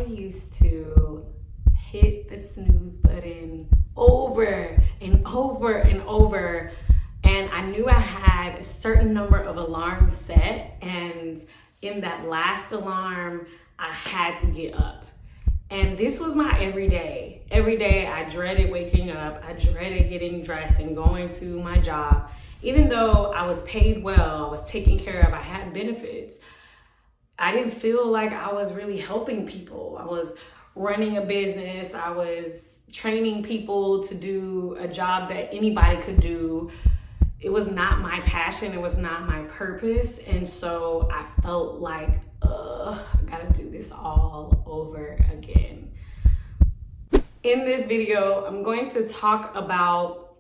used to hit the snooze button over and over and over, and I knew I had a certain number of alarms set, and in that last alarm I had to get up. And this was my everyday. Every day I dreaded waking up. I dreaded getting dressed and going to my job. Even though I was paid well, I was taken care of, I had benefits, I didn't feel like I was really helping people. I was running a business. I was training people to do a job that anybody could do. It was not my passion. It was not my purpose. And so I felt like, I gotta do this all over again. In this video, I'm going to talk about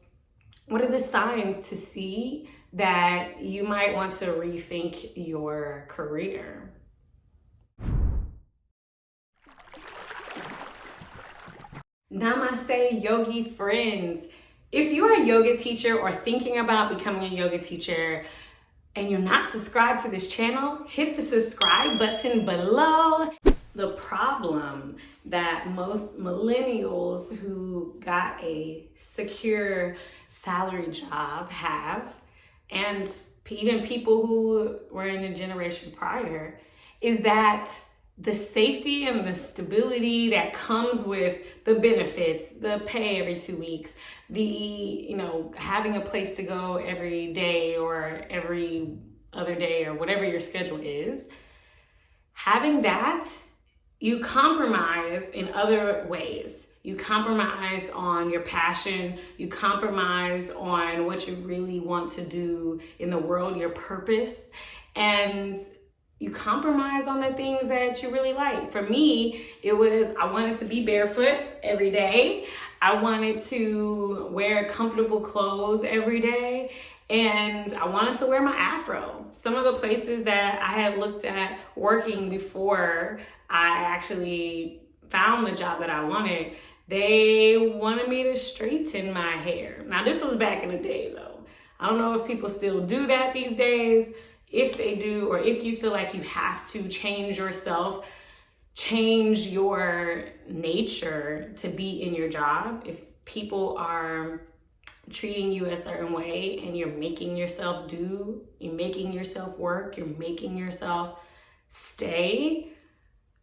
what are the signs to see that you might want to rethink your career. Namaste, yogi friends. If you are a yoga teacher or thinking about becoming a yoga teacher and you're not subscribed to this channel, hit the subscribe button below. The problem that most millennials who got a secure salary job have, and even people who were in a generation prior, is that the safety and the stability that comes with the benefits, the pay every 2 weeks, the, having a place to go every day or every other day or whatever your schedule is, having that, you compromise in other ways. You compromise on your passion, you compromise on what you really want to do in the world, your purpose, and you compromise on the things that you really like. For me, it was, I wanted to be barefoot every day. I wanted to wear comfortable clothes every day. And I wanted to wear my afro. Some of the places that I had looked at working before I actually found the job that I wanted, they wanted me to straighten my hair. Now, this was back in the day though. I don't know if people still do that these days. If they do, or if you feel like you have to change yourself, change your nature to be in your job, if people are treating you a certain way and you're making yourself you're making yourself work, you're making yourself stay,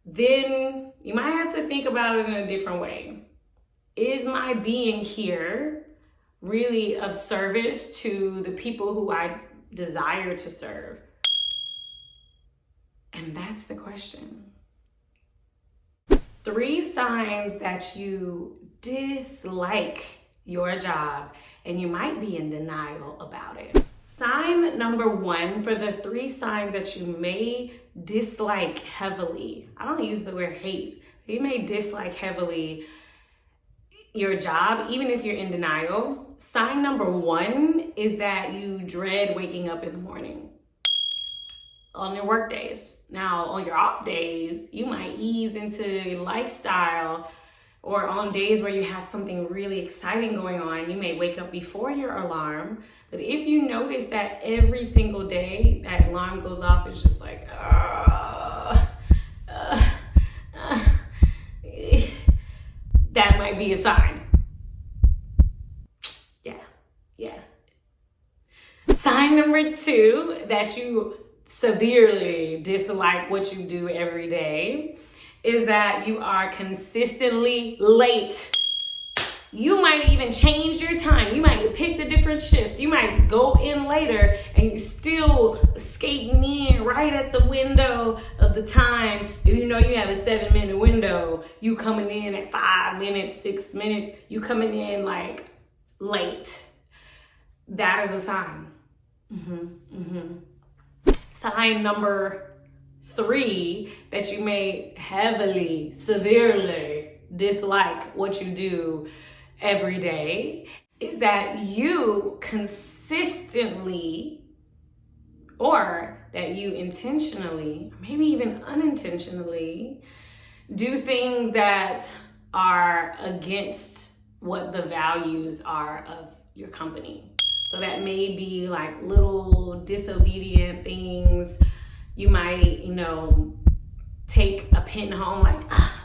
then you might have to think about it in a different way. Is my being here really of service to the people who I desire to serve? And that's the question. 3 signs that you dislike your job and you might be in denial about it. Sign number 1 for the 3 signs that you may dislike heavily. I don't use the word hate. You may dislike heavily your job, even if you're in denial. Sign number 1 is that you dread waking up in the morning on your work days. Now, on your off days, you might ease into lifestyle, or on days where you have something really exciting going on, you may wake up before your alarm. But if you notice that every single day that alarm goes off, it's just like, that might be a sign. Yeah. Sign number 2 that you severely dislike what you do every day is that you are consistently late. You might even change your time. You might pick a different shift. You might go in later and you still skating in right at the window of the time. If you know you have a 7-minute window, you coming in at 5 minutes, 6 minutes, you coming in like late. That is a sign. Sign number 3 that you may heavily, severely dislike what you do every day is that you consistently, or that you intentionally, maybe even unintentionally, do things that are against what the values are of your company. So that may be like little disobedient things. You might, take a pin home like,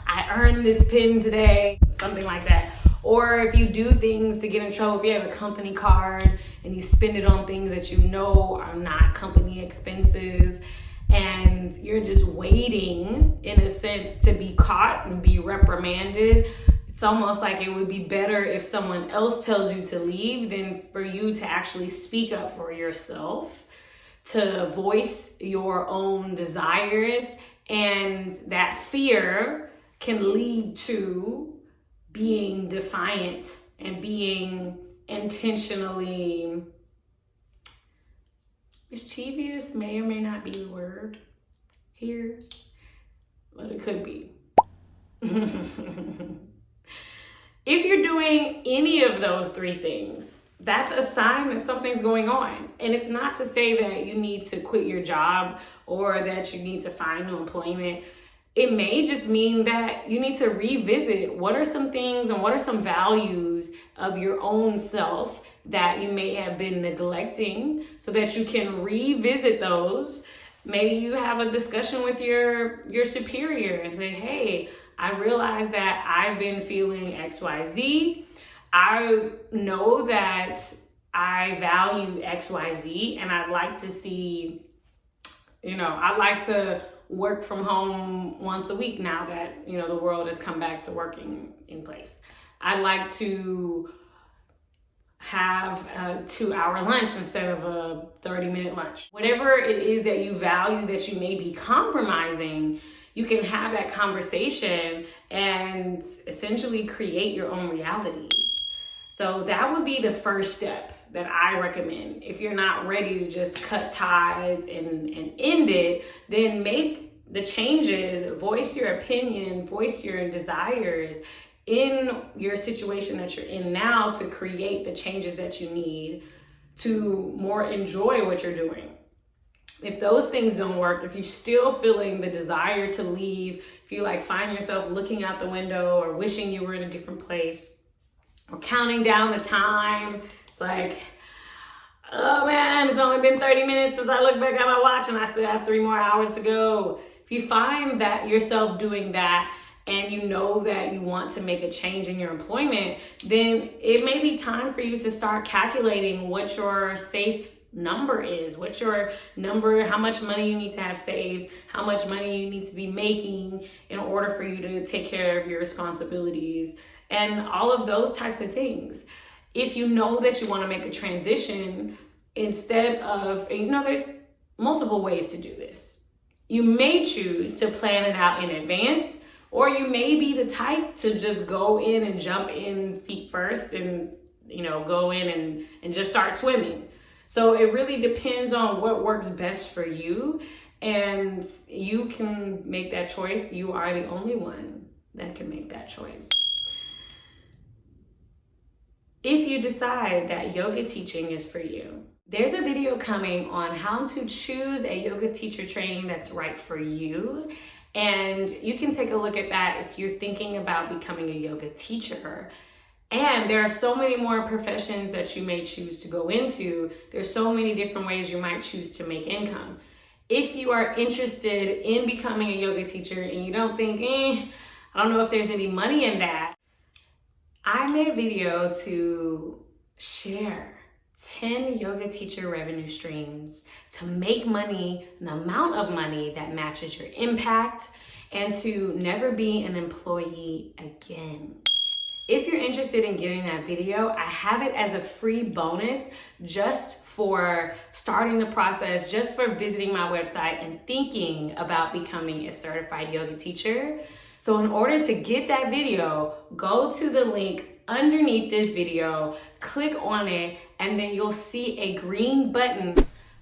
I I earned this pin today, something like that. Or if you do things to get in trouble, if you have a company card and you spend it on things that you know are not company expenses, and you're just waiting, in a sense, to be caught and be reprimanded, it's almost like it would be better if someone else tells you to leave than for you to actually speak up for yourself, to voice your own desires. And that fear can lead to being defiant and being intentionally mischievous. May or may not be the word here, but it could be. If you're doing any of those three things, that's a sign that something's going on. And it's not to say that you need to quit your job or that you need to find new employment. It may just mean that you need to revisit what are some things and what are some values of your own self that you may have been neglecting, so that you can revisit those. Maybe you have a discussion with your superior and say, hey, I realize that I've been feeling XYZ. I know that I value XYZ and I'd like to see, I'd like to work from home once a week now that, the world has come back to working in place. I'd like to have a 2-hour lunch instead of a 30-minute lunch. Whatever it is that you value that you may be compromising, you can have that conversation and essentially create your own reality. So that would be the first step that I recommend. If you're not ready to just cut ties and end it, then make the changes, voice your opinion, voice your desires in your situation that you're in now to create the changes that you need to more enjoy what you're doing. If those things don't work, if you're still feeling the desire to leave, if you find yourself looking out the window or wishing you were in a different place, or counting down the time, it's like, oh man, it's only been 30 minutes since I look back at my watch and I still have 3 more hours to go. If you find that yourself doing that and you know that you want to make a change in your employment, then it may be time for you to start calculating what your safe number is, what your number, how much money you need to have saved, how much money you need to be making in order for you to take care of your responsibilities, and all of those types of things. If you know that you want to make a transition, instead of, there's multiple ways to do this. You may choose to plan it out in advance, or you may be the type to just go in and jump in feet first and, go in and just start swimming. So it really depends on what works best for you, and you can make that choice. You are the only one that can make that choice. If you decide that yoga teaching is for you, there's a video coming on how to choose a yoga teacher training that's right for you. And you can take a look at that if you're thinking about becoming a yoga teacher. And there are so many more professions that you may choose to go into. There's so many different ways you might choose to make income. If you are interested in becoming a yoga teacher and you don't think, I don't know if there's any money in that, I made a video to share 10 yoga teacher revenue streams to make money, the amount of money that matches your impact, and to never be an employee again. If you're interested in getting that video, I have it as a free bonus just for starting the process, just for visiting my website and thinking about becoming a certified yoga teacher. So in order to get that video, go to the link underneath this video, click on it, and then you'll see a green button.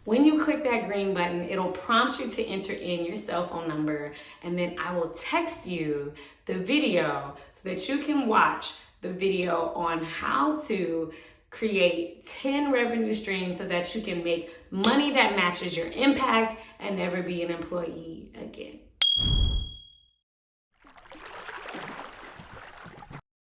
When you click that green button, it'll prompt you to enter in your cell phone number, and then I will text you the video so that you can watch the video on how to create 10 revenue streams so that you can make money that matches your impact and never be an employee again.